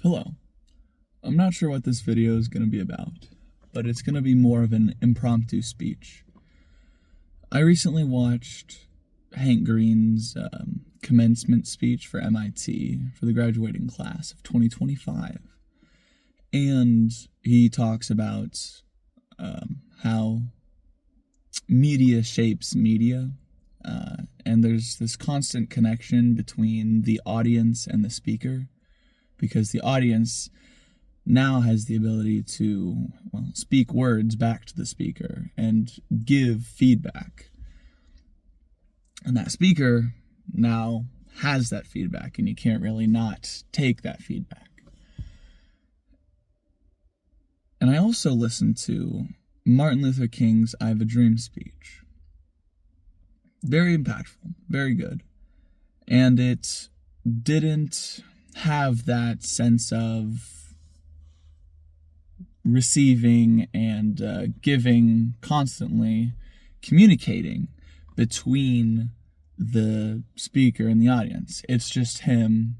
Hello. I'm not sure what this video is going to be about, but it's going to be more of an impromptu speech. I recently watched Hank Green's commencement speech for MIT for the graduating class of 2025. And he talks about how media shapes media. And there's this constant connection between the audience and the speaker, because the audience now has the ability to speak words back to the speaker and give feedback. And that speaker now has that feedback, and you can't really not take that feedback. And I also listened to Martin Luther King's I Have a Dream speech. Very impactful, very good. And it didn't have that sense of receiving and giving, constantly communicating between the speaker and the audience. It's just him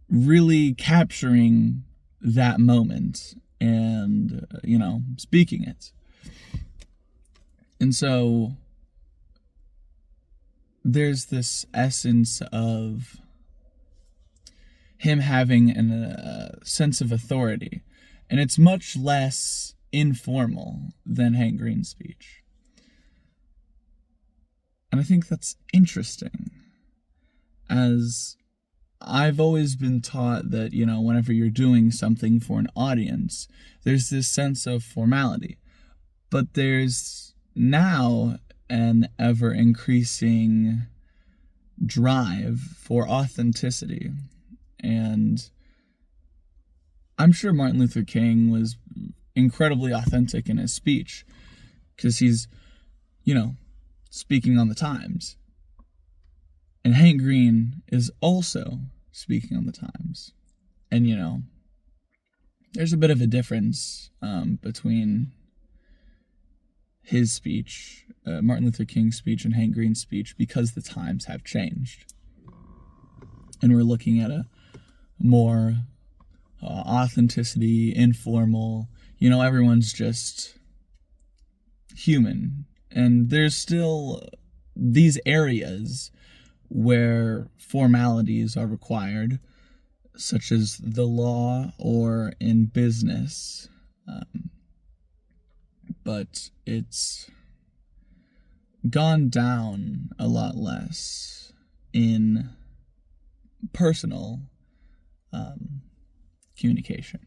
really capturing that moment and, speaking it. And so there's this essence of him having a sense of authority. And it's much less informal than Hank Green's speech. And I think that's interesting, as I've always been taught that, whenever you're doing something for an audience, there's this sense of formality. But there's now an ever increasing drive for authenticity. And I'm sure Martin Luther King was incredibly authentic in his speech, because he's, speaking on the times. And Hank Green is also speaking on the times. And, there's a bit of a difference between his speech, Martin Luther King's speech, and Hank Green's speech, because the times have changed. And we're looking at a more authenticity, informal, everyone's just human. And there's still these areas where formalities are required, such as the law or in business. But it's gone down a lot less in personal communication.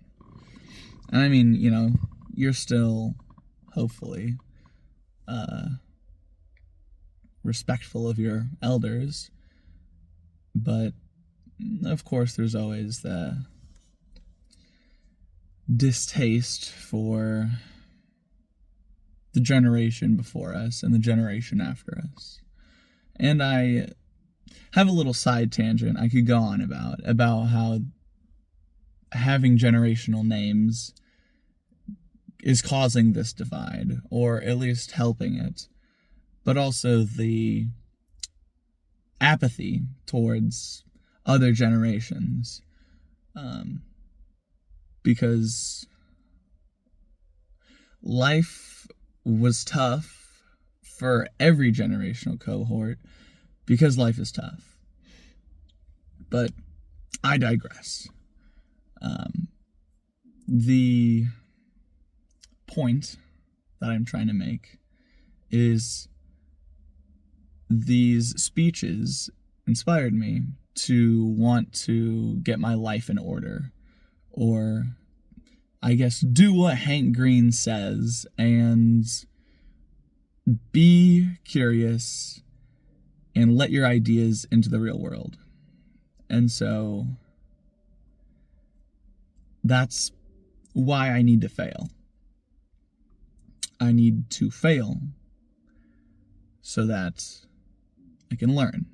And I mean, you're still, hopefully, respectful of your elders, but of course there's always the distaste for the generation before us and the generation after us. And I have a little side tangent I could go on about how having generational names is causing this divide, or at least helping it, but also the apathy towards other generations, because life was tough for every generational cohort, because life is tough. But I digress. The point that I'm trying to make is these speeches inspired me to want to get my life in order, or I guess do what Hank Green says and be curious and let your ideas into the real world. And so that's why I need to fail. I need to fail so that I can learn,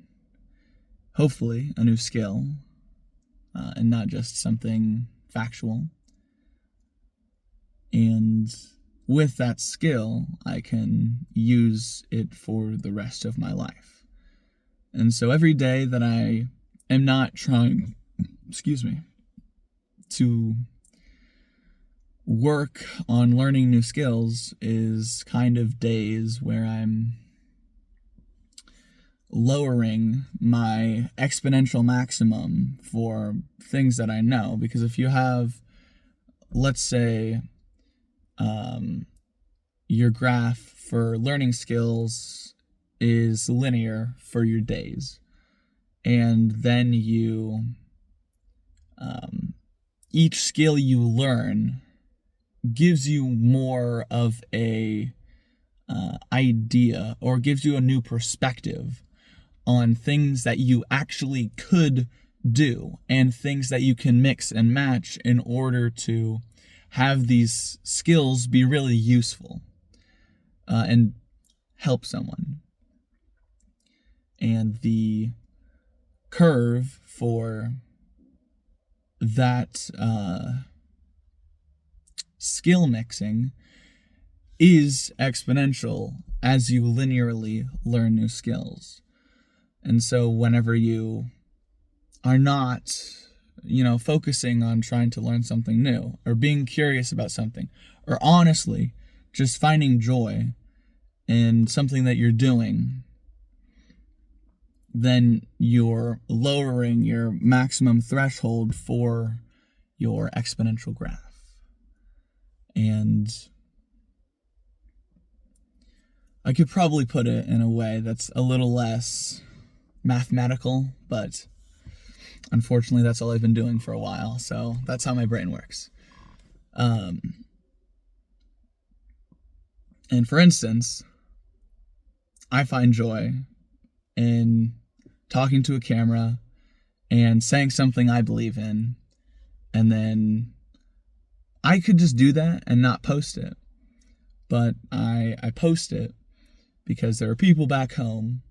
hopefully, a new skill, and not just something factual. And with that skill, I can use it for the rest of my life. And so every day that I am not trying, to work on learning new skills is kind of days where I'm lowering my exponential maximum for things that I know. Because if you have, let's say, your graph for learning skills is linear for your days, and then each skill you learn gives you more of a idea, or gives you a new perspective on things that you actually could do and things that you can mix and match in order to have these skills be really useful and help someone. And the curve for that skill mixing is exponential as you linearly learn new skills. And so whenever you are not, focusing on trying to learn something new, or being curious about something, or honestly just finding joy in something that you're doing, then you're lowering your maximum threshold for your exponential graph. And I could probably put it in a way that's a little less mathematical, but unfortunately that's all I've been doing for a while, so that's how my brain works. And for instance, I find joy in talking to a camera and saying something I believe in, and then I could just do that and not post it. But I post it because there are people back home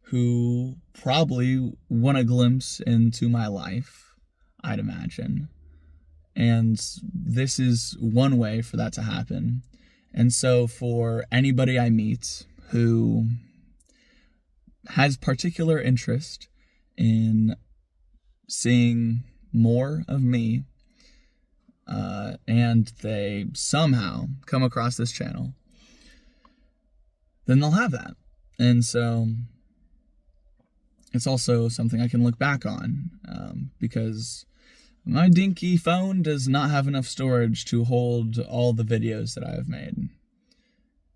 who probably want a glimpse into my life, I'd imagine. And this is one way for that to happen. And so for anybody I meet who has particular interest in seeing more of me, and they somehow come across this channel, then they'll have that. And so it's also something I can look back on, because my dinky phone does not have enough storage to hold all the videos that I have made.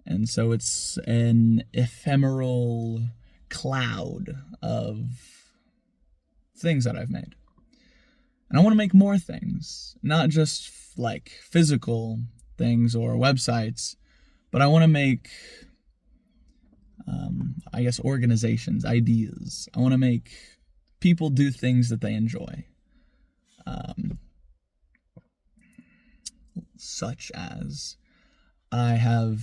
And so it's an ephemeral cloud of things that I've made. And I want to make more things, not just like physical things or websites, but I want to make, organizations, ideas. I want to make people do things that they enjoy. Such as I have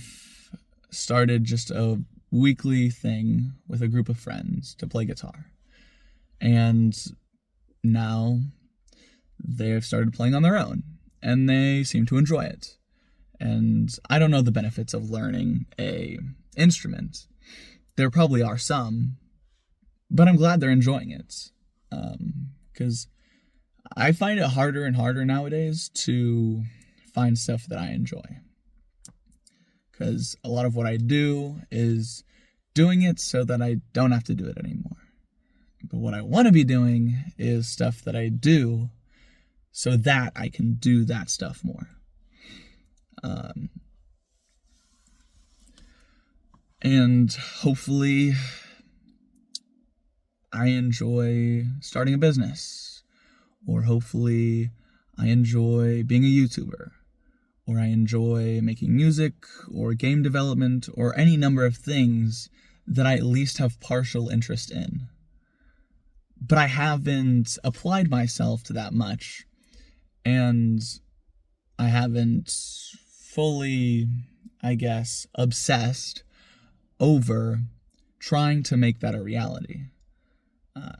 started just a weekly thing with a group of friends to play guitar. And now they've started playing on their own, and they seem to enjoy it. And I don't know the benefits of learning a instrument. There probably are some, but I'm glad they're enjoying it. Because I find it harder and harder nowadays to find stuff that I enjoy. Because a lot of what I do is doing it so that I don't have to do it anymore. But what I want to be doing is stuff that I do so that I can do that stuff more. And hopefully I enjoy starting a business, or hopefully I enjoy being a YouTuber, or I enjoy making music or game development or any number of things that I at least have partial interest in. But I haven't applied myself to that much, and I haven't fully, obsessed over trying to make that a reality.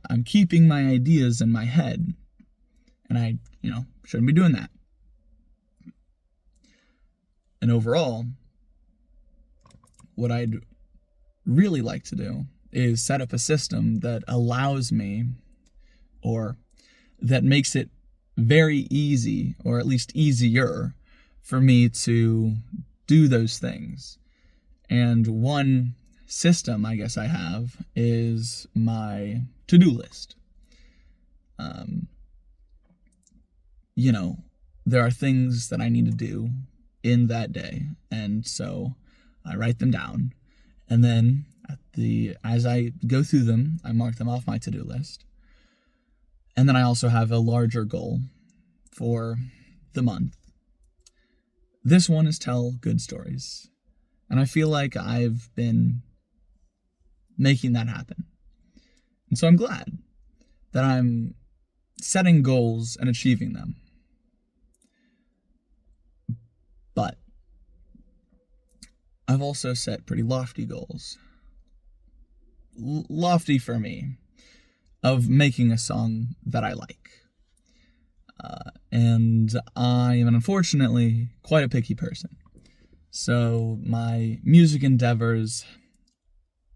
I'm keeping my ideas in my head, and I, shouldn't be doing that. And overall, what I'd really like to do is set up a system that allows me, or that makes it very easy, or at least easier, for me to do those things. And one system I guess I have is my to-do list. There are things that I need to do in that day, and so I write them down, and then as I go through them, I mark them off my to-do list. And then I also have a larger goal for the month. This one is tell good stories, and I feel like I've been making that happen. And so I'm glad that I'm setting goals and achieving them. But I've also set pretty lofty goals. Lofty for me, of making a song that I like. And I am unfortunately quite a picky person. So my music endeavors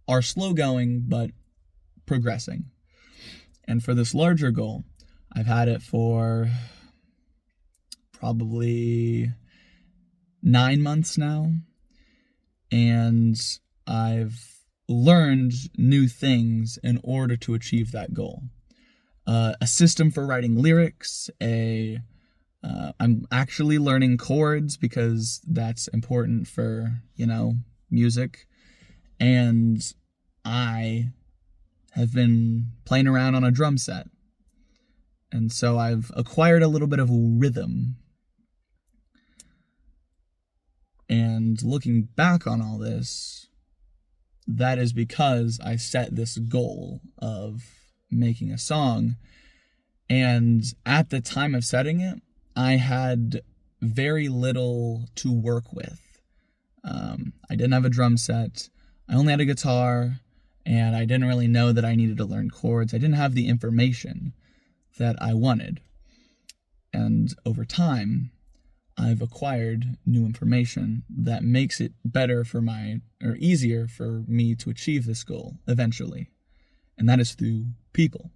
are slow going, but progressing. And for this larger goal, I've had it for probably 9 months now, and I've learned new things in order to achieve that goal. A system for writing lyrics, I'm actually learning chords because that's important for, music, and I have been playing around on a drum set, and so I've acquired a little bit of rhythm. And looking back on all this, that is because I set this goal of making a song. And at the time of setting it, I had very little to work with. I didn't have a drum set. I only had a guitar, and I didn't really know that I needed to learn chords. I didn't have the information that I wanted. And over time, I've acquired new information that makes it easier for me to achieve this goal eventually. And that is through people.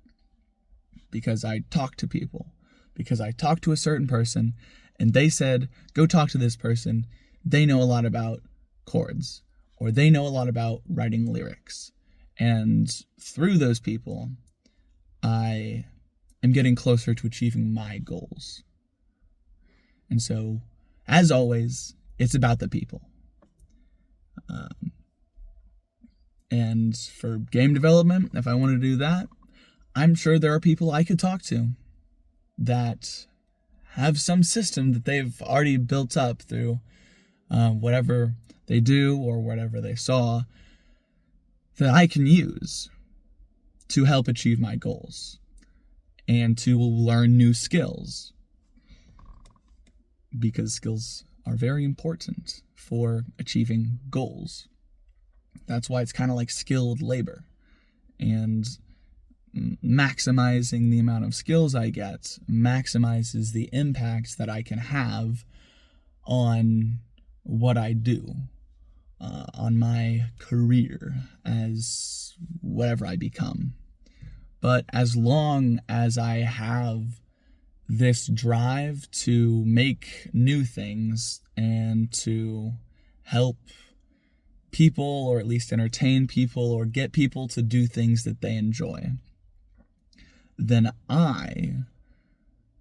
Because I talk to people. Because I talked to a certain person, and they said, go talk to this person. They know a lot about chords, or they know a lot about writing lyrics. And through those people, I am getting closer to achieving my goals. And so, as always, it's about the people. And for game development, if I want to do that, I'm sure there are people I could talk to that have some system that they've already built up through whatever they do or whatever they saw that I can use to help achieve my goals and to learn new skills. Because skills are very important for achieving goals. That's why it's kind of like skilled labor. And maximizing the amount of skills I get maximizes the impact that I can have on what I do, on my career, as whatever I become. But as long as I have this drive to make new things and to help people, or at least entertain people, or get people to do things that they enjoy, then I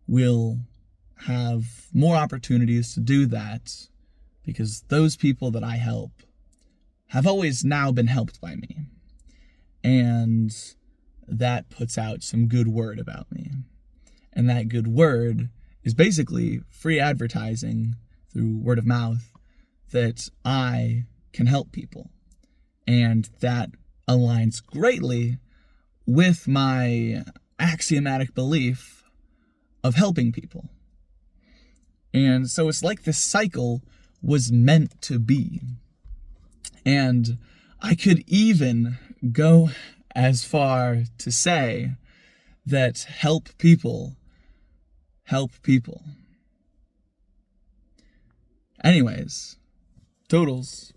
will have more opportunities to do that, because those people that I help have always now been helped by me. And that puts out some good word about me. And that good word is basically free advertising through word of mouth that I can help people. And that aligns greatly with my axiomatic belief of helping people. And so it's like this cycle was meant to be. And I could even go as far to say that help people help people. Anyways, toodles.